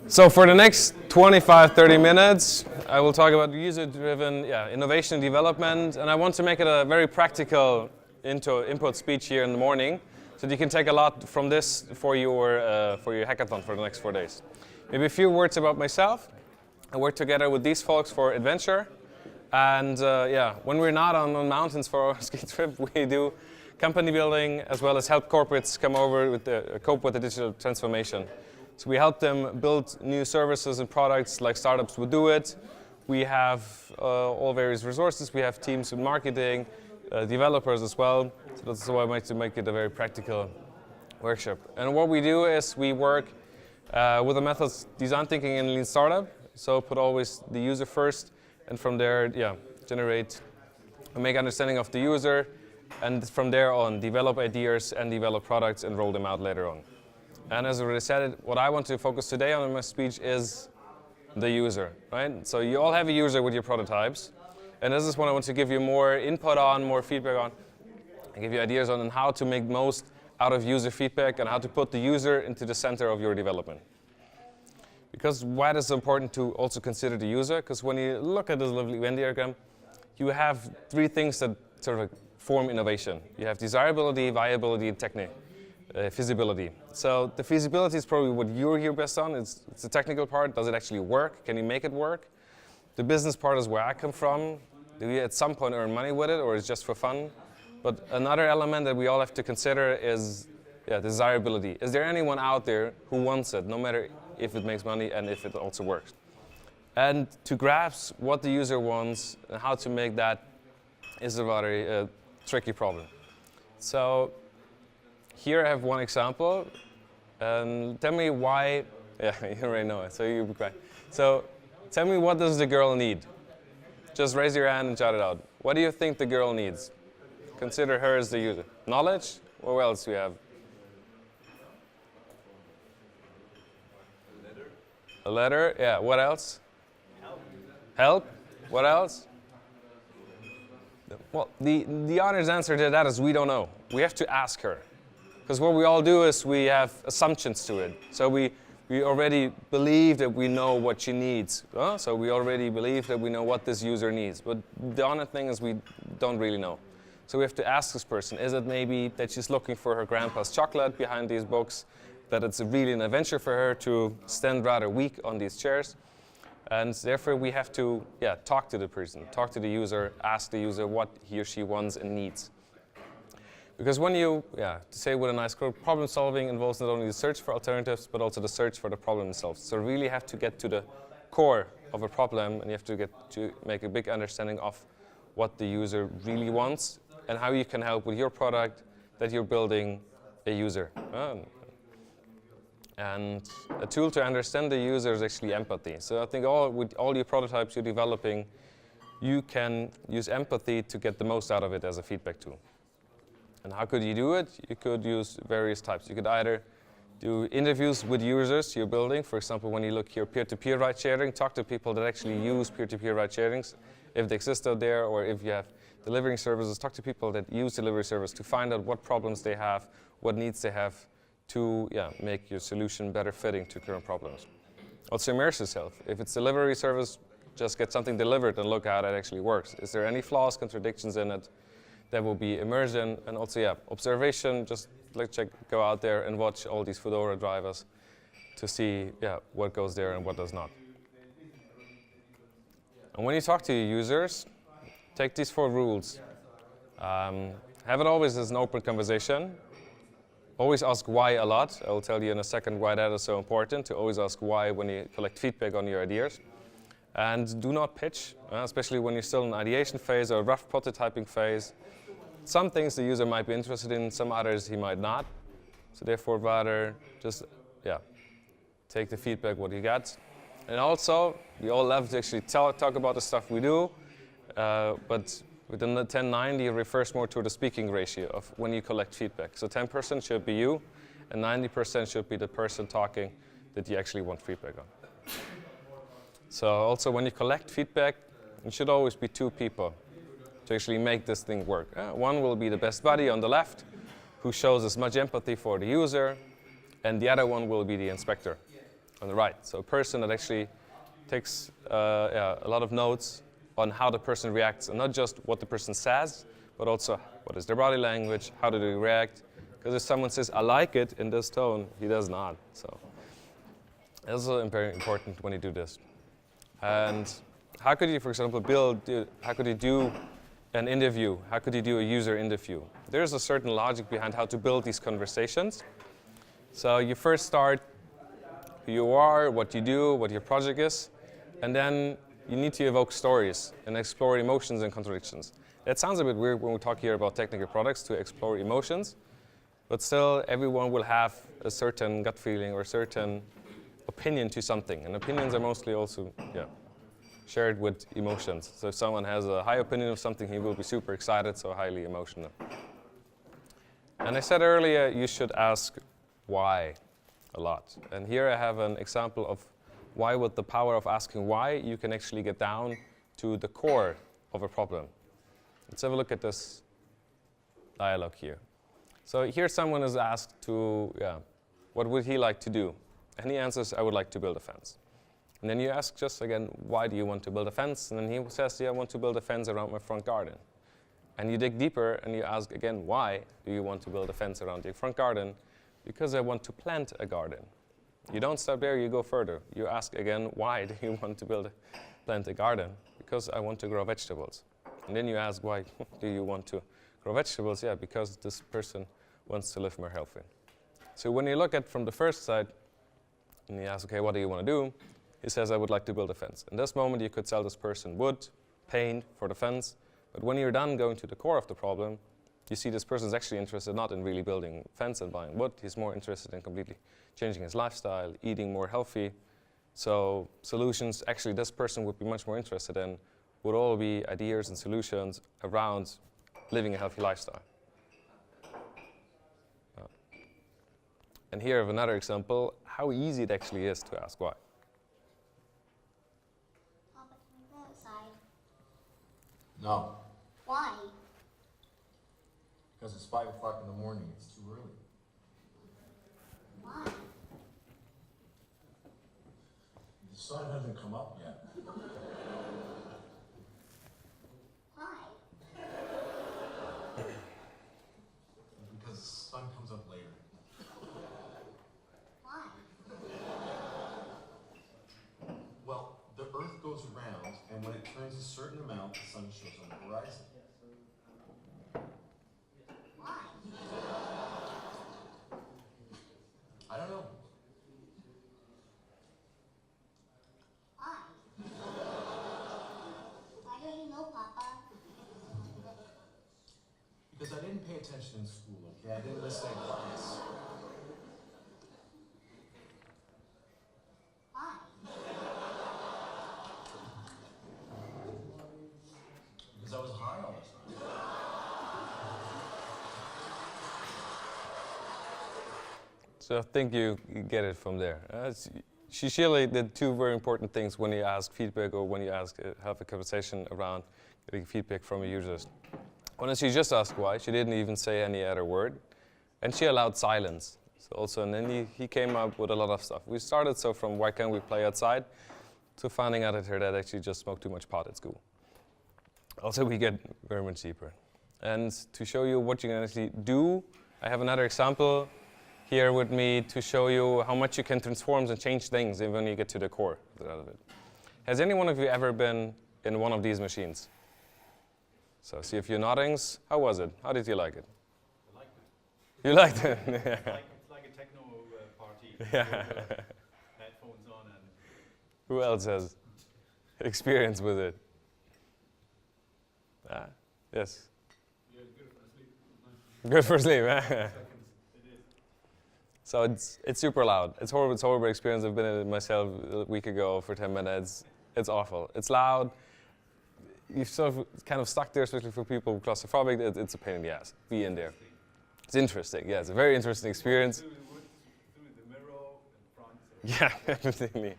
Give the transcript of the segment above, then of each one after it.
So for the next 25-30 minutes, I will talk about user-driven innovation and development, and I want to make it a very practical input speech here in the morning, so that you can take a lot from this for your hackathon for the next 4 days. Maybe a few words about myself. I work together with these folks for Adventure, and when we're not on mountains for our ski trip, we do company building as well as help corporates come over with cope with the digital transformation. So we help them build new services and products like startups would do it. We have all various resources. We have teams in marketing, developers as well. So that's why I like to make it a very practical workshop. And what we do is we work with the methods design thinking and lean startup. So put always the user first, and from there, generate and make understanding of the user, and from there on, develop ideas and develop products and roll them out later on. And as I already said, what I want to focus today on in my speech is the user, right? So you all have a user with your prototypes, and this is what I want to give you more input on, more feedback on, and give you ideas on how to make most out of user feedback and how to put the user into the center of your development. Because why it is important to also consider the user? Because when you look at this lovely Venn diagram, you have three things that sort of form innovation. You have desirability, viability, and feasibility. So the feasibility is probably what you're here best on. It's the technical part. Does it actually work? Can you make it work? The business part is where I come from. Do we at some point earn money with it, or is it just for fun? But another element that we all have to consider is desirability. Is there anyone out there who wants it, no matter if it makes money and if it also works? And to grasp what the user wants and how to make that is a rather tricky problem. So here I have one example, and tell me why. Yeah, you already know it, so you'll be quiet. So tell me, what does the girl need? Just raise your hand and shout it out. What do you think the girl needs? Consider her as the user. Knowledge? What else do we have? A letter? Yeah, what else? Help. Help? What else? Well, the honest answer to that is we don't know. We have to ask her. Because what we all do is we have assumptions to it. So we already believe that we know what she needs. So we already believe that we know what this user needs. But the honest thing is we don't really know. So we have to ask this person, is it maybe that she's looking for her grandpa's chocolate behind these books? That it's really an adventure for her to stand rather weak on these chairs? And therefore we have to talk to the person, talk to the user, ask the user what he or she wants and needs. Because when you, to say with a nice quote, problem solving involves not only the search for alternatives, but also the search for the problem itself. So really have to get to the core of a problem, and you have to get to make a big understanding of what the user really wants and how you can help with your product that you're building a user. And a tool to understand the user is actually empathy. So I think with all your prototypes you're developing, you can use empathy to get the most out of it as a feedback tool. And how could you do it? You could use various types. You could either do interviews with users you're building. For example, when you look here, peer-to-peer ride sharing, talk to people that actually use peer-to-peer ride sharings, if they exist out there, or if you have delivering services, talk to people that use delivery service to find out what problems they have, what needs they have to make your solution better fitting to current problems. Also immerse yourself. If it's delivery service, just get something delivered and look how it actually works. Is there any flaws, contradictions in it? That will be immersion, and also observation. Just go out there and watch all these Fedora drivers to see what goes there and what does not. And when you talk to your users, take these 4 rules. Have it always as an open conversation. Always ask why a lot. I will tell you in a second why that is so important, to always ask why when you collect feedback on your ideas. And do not pitch, especially when you're still in ideation phase or rough prototyping phase. Some things the user might be interested in, some others he might not. So therefore rather just take the feedback what you got. And also, we all love to actually talk about the stuff we do, but within the 10-90 it refers more to the speaking ratio of when you collect feedback. So 10% should be you, and 90% should be the person talking that you actually want feedback on. So also when you collect feedback, it should always be 2 people to actually make this thing work. One will be the best buddy on the left, who shows as much empathy for the user, and the other one will be the inspector. on the right. So a person that actually takes a lot of notes on how the person reacts, and not just what the person says, but also what is their body language, how do they react. Because if someone says, I like it in this tone, he does not. So it's also very important when you do this. And how could you, for example, how could you do an interview? How could you do a user interview? There's a certain logic behind how to build these conversations. So you first start who you are, what you do, what your project is, and then you need to evoke stories and explore emotions and contradictions. That sounds a bit weird when we talk here about technical products, to explore emotions, but still everyone will have a certain gut feeling or a certain opinion to something, and opinions are mostly also shared with emotions. So if someone has a high opinion of something, he will be super excited, so highly emotional. And I said earlier, you should ask why a lot. And here I have an example of why, with the power of asking why, you can actually get down to the core of a problem. Let's have a look at this dialogue here. So here someone is asked to, what would he like to do? And he answers, I would like to build a fence. And then you ask just again, why do you want to build a fence? And then he says, I want to build a fence around my front garden. And you dig deeper and you ask again, why do you want to build a fence around your front garden? Because I want to plant a garden. You don't stop there, you go further. You ask again, why do you want to plant a garden? Because I want to grow vegetables. And then you ask, why do you want to grow vegetables? Yeah, because this person wants to live more healthy. So when you look at from the first side, and you ask, okay, what do you want to do? He says, I would like to build a fence. In this moment, you could sell this person wood, paint for the fence. But when you're done going to the core of the problem, you see this person is actually interested not in really building a fence and buying wood. He's more interested in completely changing his lifestyle, eating more healthy. So solutions, actually, this person would be much more interested in would all be ideas and solutions around living a healthy lifestyle. And here I have another example, how easy it actually is to ask why. Papa, can we go outside? No, Why? because it's 5 o'clock in the morning. It's too early. Why? The sun hasn't come up yet. Why? Because the sun comes up later. Why? Well, the Earth goes around, and when it turns a certain amount, the sun shows on the horizon. Why? I don't know. Why? Why don't you know, Papa? Because I didn't pay attention in school, okay? I didn't listen in class. Why? Because I was high all the time. So I think you get it from there. She really did two very important things when you ask feedback or when you have a conversation around getting feedback from your users. One is she just asked why. She didn't even say any other word. And she allowed silence. So also, and then he came up with a lot of stuff. We started from why can't we play outside to finding out that her dad actually just smoked too much pot at school. Also, we get very much deeper. And to show you what you can actually do, I have another example here with me to show you how much you can transform and change things when you get to the core of it. Has any one of you ever been in one of these machines? So see a few noddings. How was it? How did you like it? I liked it. You liked it? It's like a techno party. Yeah. Headphones on and Who else has experience with it? Yes. yeah, good for sleep. Good for sleep. Seconds. It is. So it's super loud. It's horrible. It's a horrible experience. I've been in it myself a week ago for 10 minutes. It's awful. It's loud. You're sort of kind of stuck there, especially for people who are claustrophobic. It's a pain in the ass. Be in there. It's interesting. Yeah, it's a very interesting experience. Through the mirror in front. So Yeah, definitely.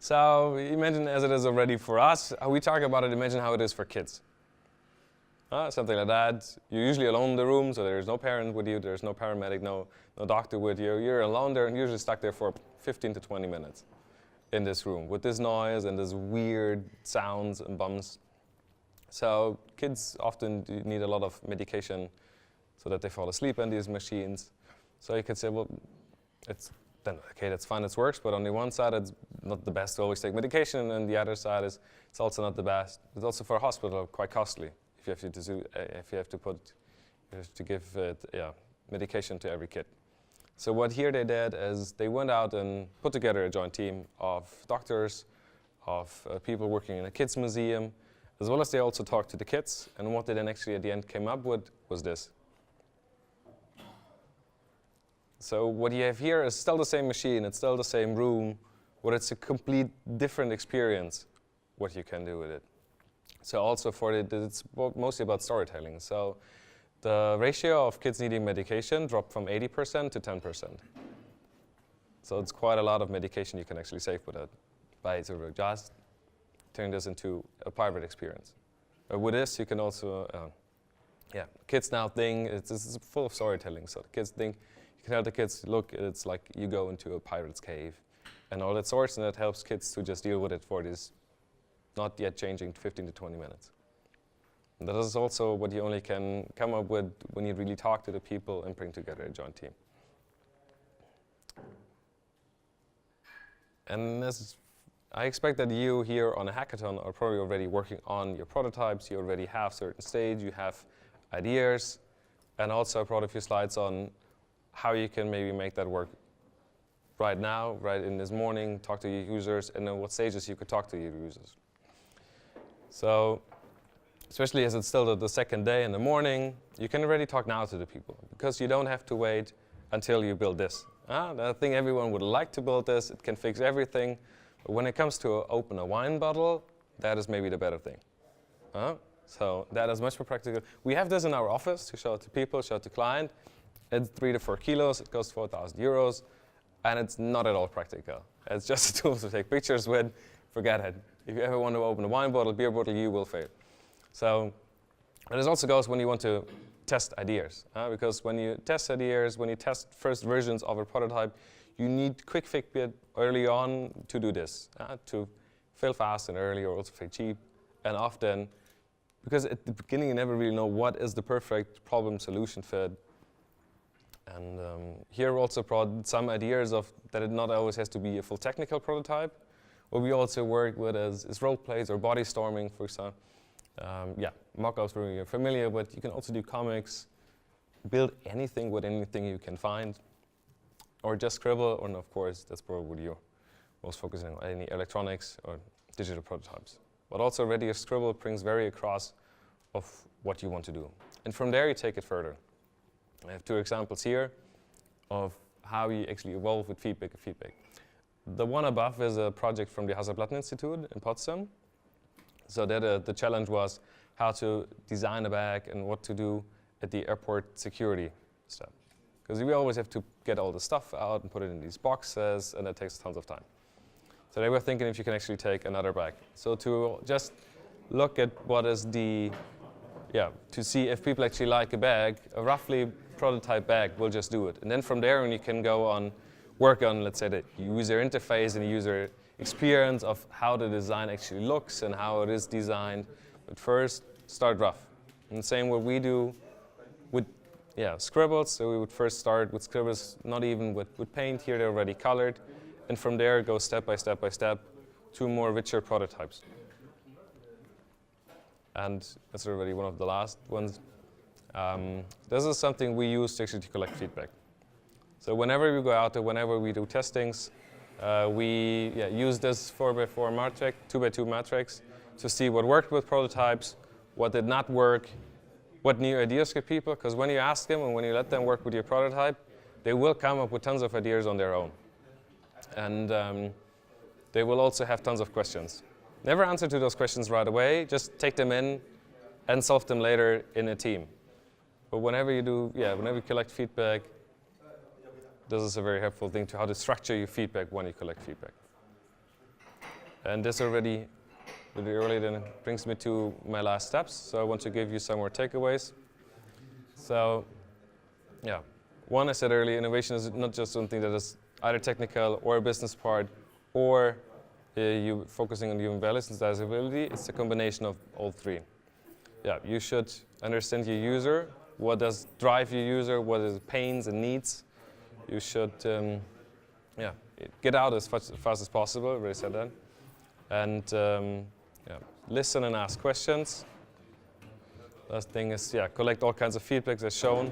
So imagine as it is already for us. How we talk about it, imagine how it is for kids. something like that. You're usually alone in the room, so there's no parent with you, there's no paramedic, no doctor with you. You're alone there and usually stuck there for 15 to 20 minutes in this room with this noise and this weird sounds and bumps. So kids often need a lot of medication so that they fall asleep on these machines. So you could say, well, okay, that's fine, it works, but on the one side it's not the best to always take medication, and the other side is it's also not the best. It's also for a hospital quite costly if you have to give medication to every kid. So what here they did is they went out and put together a joint team of doctors, of people working in a kids museum, as well as they also talked to the kids, and what they then actually at the end came up with was this. So what you have here is still the same machine, it's still the same room, but it's a complete different experience what you can do with it. So also it's mostly about storytelling. So the ratio of kids needing medication dropped from 80% to 10%. So it's quite a lot of medication you can actually save with it by sort of just turning this into a private experience. With this, you can also, kids now think it's full of storytelling. So the kids think, you can tell the kids, look, it's like you go into a pirate's cave and all that sorts, and that helps kids to just deal with it for this not yet changing 15 to 20 minutes. And that is also what you only can come up with when you really talk to the people and bring together a joint team. And I expect that you here on a hackathon are probably already working on your prototypes, you already have certain stage, you have ideas, and also I brought a few slides on how you can maybe make that work right now, right in this morning, talk to your users, and then what stages you could talk to your users. So, especially as it's still the second day in the morning, you can already talk now to the people, because you don't have to wait until you build this. I think everyone would like to build this, it can fix everything, but when it comes to open a wine bottle, that is maybe the better thing. So that is much more practical. We have this in our office to show it to people, show it to client. It's 3 to 4 kilos, it costs 4,000 euros, and it's not at all practical. It's just a tool to take pictures with, forget it. If you ever want to open a wine bottle, beer bottle, you will fail. So, and this also goes when you want to test ideas, because when you test ideas, when you test first versions of a prototype, you need quick fix bit early on to do this, to fail fast and early, or also fail cheap, and often, because at the beginning you never really know what is the perfect problem solution fit. And here we also brought some ideas of that it not always has to be a full technical prototype. What we also work with is role plays or body storming, for example. Mock-ups you're familiar with. You can also do comics, build anything with anything you can find, or just scribble, or of course, that's probably what you're most focusing on, any electronics or digital prototypes. But also already a scribble brings very across of what you want to do. And from there, you take it further. I have 2 examples here of how you actually evolve with feedback. The one above is a project from the Hasselblad Institute in Potsdam. So that the challenge was how to design a bag and what to do at the airport security step. Because we always have to get all the stuff out and put it in these boxes, and that takes tons of time. So they were thinking if you can actually take another bag. So to just look at what is to see if people actually like a bag, a roughly prototype bag will just do it. And then from there, you can go on, work on, let's say, the user interface and the user experience of how the design actually looks and how it is designed. But first, start rough. And the same what we do with scribbles. So we would first start with scribbles, not even with paint. Here they're already colored. And from there, go step by step to more richer prototypes. And that's already one of the last ones. This is something we use to actually collect feedback. So whenever we go out there, whenever we do testings, we use this 4x4 matrix, 2x2 matrix, to see what worked with prototypes, what did not work, what new ideas get people, because when you ask them and when you let them work with your prototype, they will come up with tons of ideas on their own. And they will also have tons of questions. Never answer to those questions right away, just take them in and solve them later in a team. But whenever you do, whenever you collect feedback, this is a very helpful thing to how to structure your feedback when you collect feedback. And this already really early, then it brings me to my last steps. So I want to give you some more takeaways. So, yeah, one, I said earlier, innovation is not just something that is either technical or a business part, or you focusing on human values and desirability. It's a combination of all three. Yeah, you should understand your user, what does drive your user, what is pains and needs. You should get out as fast as possible, I already said that. And listen and ask questions. Last thing is, collect all kinds of feedback as shown.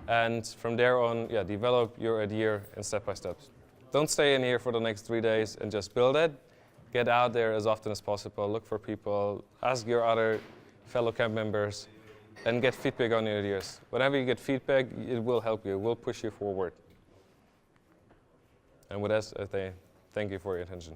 And from there on, develop your idea in step-by-step. Don't stay in here for the next 3 days and just build it. Get out there as often as possible, look for people, ask your other fellow camp members, and get feedback on your ideas. Whenever you get feedback, it will help you, it will push you forward. And with that, I thank you for your attention.